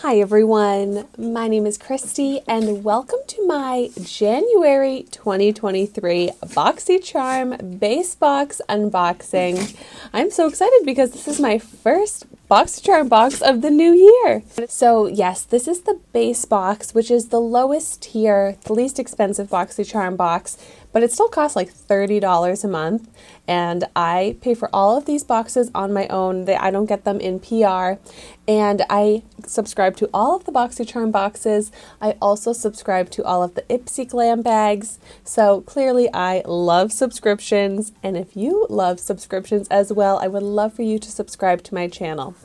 Hi everyone, my name is Christy and welcome to my January 2023 Boxycharm base box unboxing. I'm so excited because this is my first Boxycharm box of the new year. So yes, this is the base box, which is the lowest tier, the least expensive Boxycharm box, but it still costs like $30 a month. And I pay for all of these boxes on my own. I don't get them in PR. And I subscribe to all of the Boxycharm boxes. I also subscribe to all of the Ipsy Glam bags. So clearly I love subscriptions. And if you love subscriptions as well, I would love for you to subscribe to my channel.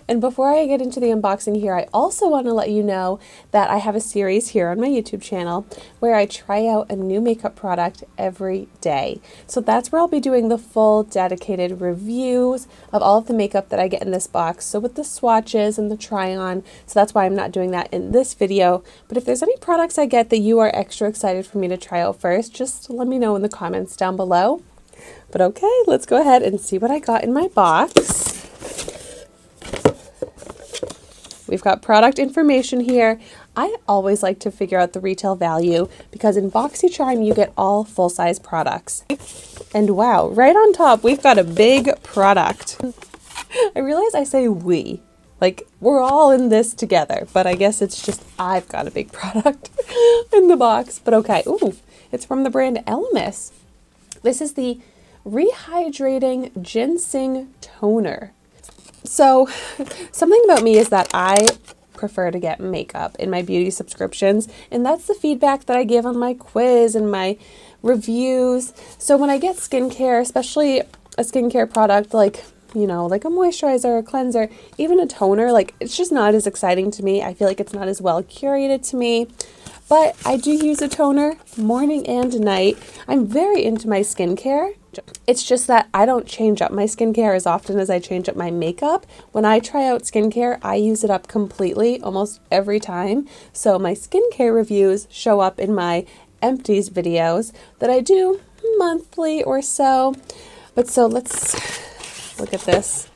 And before I get into the unboxing here, I also want to let you know that I have a series here on my YouTube channel where I try out a new makeup product every day. So that's where I'll be doing the full dedicated reviews of all of the makeup that I get in this box. So with the swatches and the try on. So that's why I'm not doing that in this video. But if there's any products I get that you are extra excited for me to try out first, just let me know in the comments down below. But okay, let's go ahead and see what I got in my box. We've got product information here. I always like to figure out the retail value because in Boxycharm you get all full-size products. And wow, right on top we've got a big product. I realize I say we, like we're all in this together, but I guess it's just I've got a big product in the box. But okay, ooh, it's from the brand Elemis. This is the Rehydrating Ginseng Toner. So something about me is that I prefer to get makeup in my beauty subscriptions, and that's the feedback that I give on my quiz and my reviews. So when I get skincare, especially a skincare product like, you know, like a moisturizer, a cleanser, even a toner, like it's just not as exciting to me. I feel like it's not as well curated to me. But I do use a toner morning and night. I'm very into my skincare. It's just that I don't change up my skincare as often as I change up my makeup. When I try out skincare, I use it up completely almost every time. So my skincare reviews show up in my empties videos that I do monthly or so. But so let's look at this.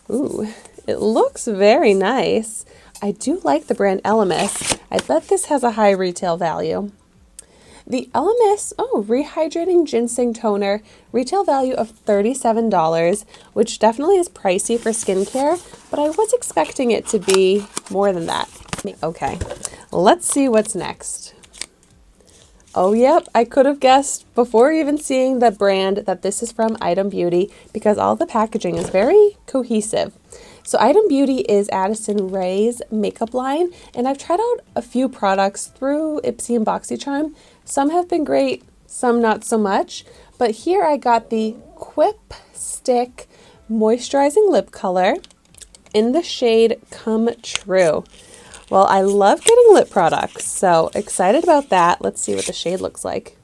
Ooh, it looks very nice. I do like the brand Elemis. I bet this has a high retail value. The Elemis, Rehydrating Ginseng Toner, retail value of $37, which definitely is pricey for skincare, but I was expecting it to be more than that. Okay, let's see what's next. Oh, yep, I could have guessed before even seeing the brand that this is from Item Beauty because all the packaging is very cohesive. So Item Beauty is Addison Rae's makeup line, and I've tried out a few products through Ipsy and Boxycharm. Some have been great, some not so much, but here I got the Quip Stick Moisturizing Lip Color in the shade Come True. Well, I love getting lip products, so excited about that. Let's see what the shade looks like.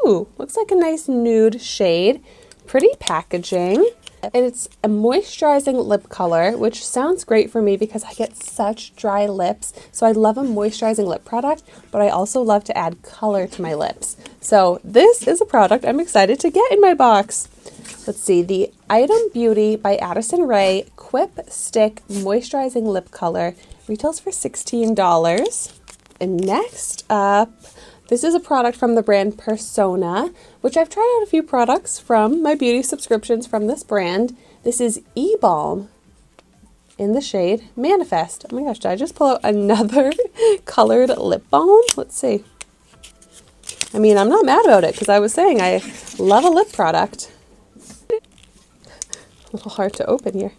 Ooh, looks like a nice nude shade. Pretty packaging. And it's a moisturizing lip color, which sounds great for me because I get such dry lips. So I love a moisturizing lip product, but I also love to add color to my lips. So this is a product I'm excited to get in my box. Let's see, the Item Beauty by Addison Rae Quip Stick Moisturizing Lip Color retails for $16. And next up, this is a product from the brand Persona, which I've tried out a few products from my beauty subscriptions from this brand. This is E-Balm in the shade Manifest. Oh my gosh, did I just pull out another colored lip balm? Let's see. I mean, I'm not mad about it because I was saying I love a lip product. A little hard to open here.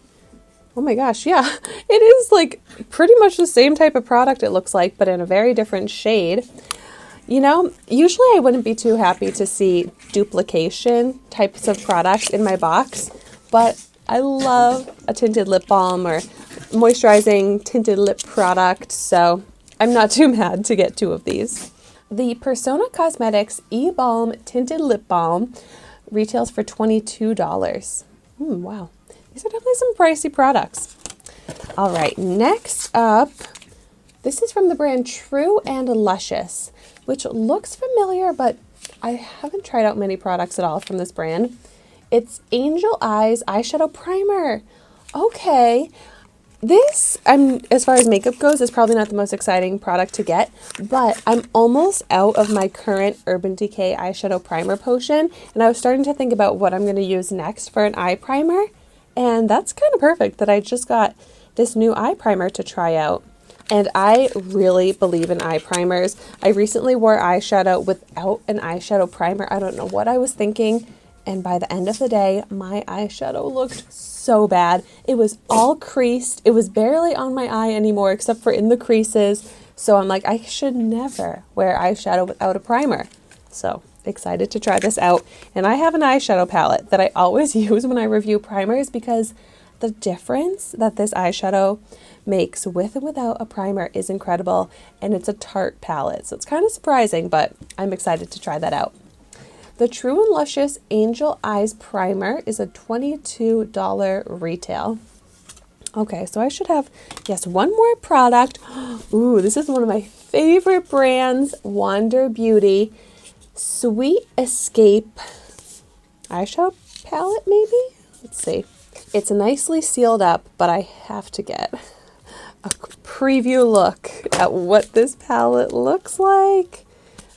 Oh my gosh, yeah, it is like pretty much the same type of product it looks like, but in a very different shade. You know, usually I wouldn't be too happy to see duplication types of products in my box, but I love a tinted lip balm or moisturizing tinted lip product, so I'm not too mad to get two of these. The Persona Cosmetics E-Balm Tinted Lip Balm retails for $22. Wow, these are definitely some pricey products. All right, next up, this is from the brand True and Luscious, which looks familiar, but I haven't tried out many products at all from this brand. It's Angel Eyes Eyeshadow Primer. Okay, This, as far as makeup goes, is probably not the most exciting product to get, but I'm almost out of my current Urban Decay eyeshadow primer potion, and I was starting to think about what I'm going to use next for an eye primer, and that's kind of perfect that I just got this new eye primer to try out. And I really believe in eye primers. I recently wore eyeshadow without an eyeshadow primer. I don't know what I was thinking. And by the end of the day, my eyeshadow looked so bad. It was all creased. It was barely on my eye anymore, except for in the creases. So I'm like, I should never wear eyeshadow without a primer. So excited to try this out. And I have an eyeshadow palette that I always use when I review primers because the difference that this eyeshadow makes with and without a primer is incredible. And it's a Tarte palette. So it's kind of surprising, but I'm excited to try that out. The True and Luscious Angel Eyes Primer is a $22 retail. Okay, so I should have, yes, one more product. Ooh, this is one of my favorite brands, Wander Beauty. Sweet Escape eyeshadow palette, maybe? Let's see. It's nicely sealed up, but I have to get a preview look at what this palette looks like.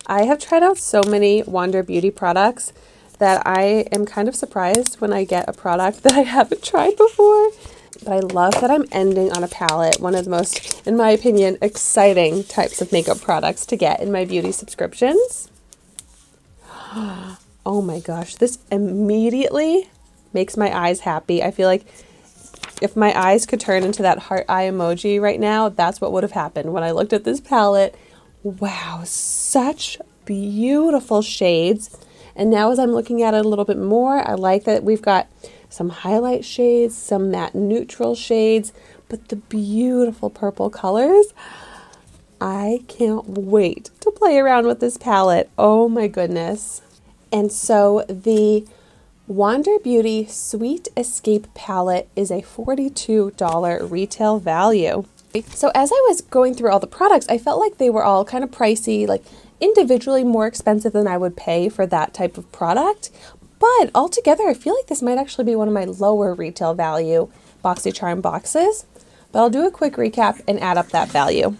I have tried out so many Wander Beauty products that I am kind of surprised when I get a product that I haven't tried before. But I love that I'm ending on a palette, one of the most, in my opinion, exciting types of makeup products to get in my beauty subscriptions. Oh my gosh, this immediately makes my eyes happy. I feel like if my eyes could turn into that heart eye emoji right now, that's what would have happened when I looked at this palette. Wow, such beautiful shades. And now as I'm looking at it a little bit more, I like that we've got some highlight shades, some matte neutral shades, but the beautiful purple colors. I can't wait to play around with this palette. Oh my goodness. And so the Wander Beauty Sweet Escape palette is a $42 retail value. So as I was going through all the products, I felt like they were all kind of pricey, like individually more expensive than I would pay for that type of product. But altogether, I feel like this might actually be one of my lower retail value Boxycharm boxes. But I'll do a quick recap and add up that value.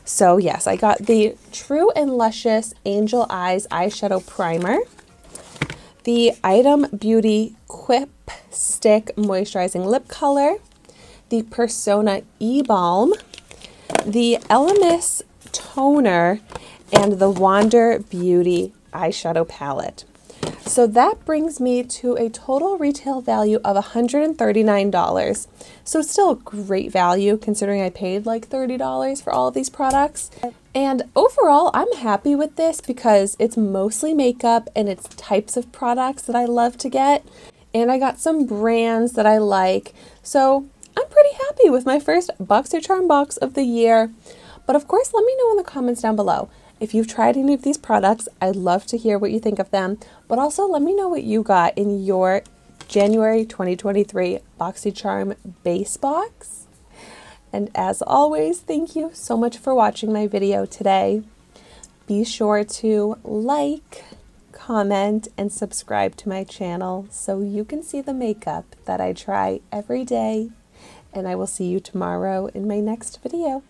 So yes, I got the True and Luscious Angel Eyes Eyeshadow Primer, the Item Beauty Quip Stick Moisturizing Lip Color, the Persona E-Balm, the Elemis Toner, and the Wander Beauty Eyeshadow Palette. So that brings me to a total retail value of $139. So still a great value considering I paid like $30 for all of these products. And overall, I'm happy with this because it's mostly makeup and it's types of products that I love to get. And I got some brands that I like. So I'm pretty happy with my first Boxycharm box of the year. But of course, let me know in the comments down below. If you've tried any of these products, I'd love to hear what you think of them. But also let me know what you got in your January 2023 Boxycharm base box. And as always, thank you so much for watching my video today. Be sure to like, comment, and subscribe to my channel so you can see the makeup that I try every day. And I will see you tomorrow in my next video.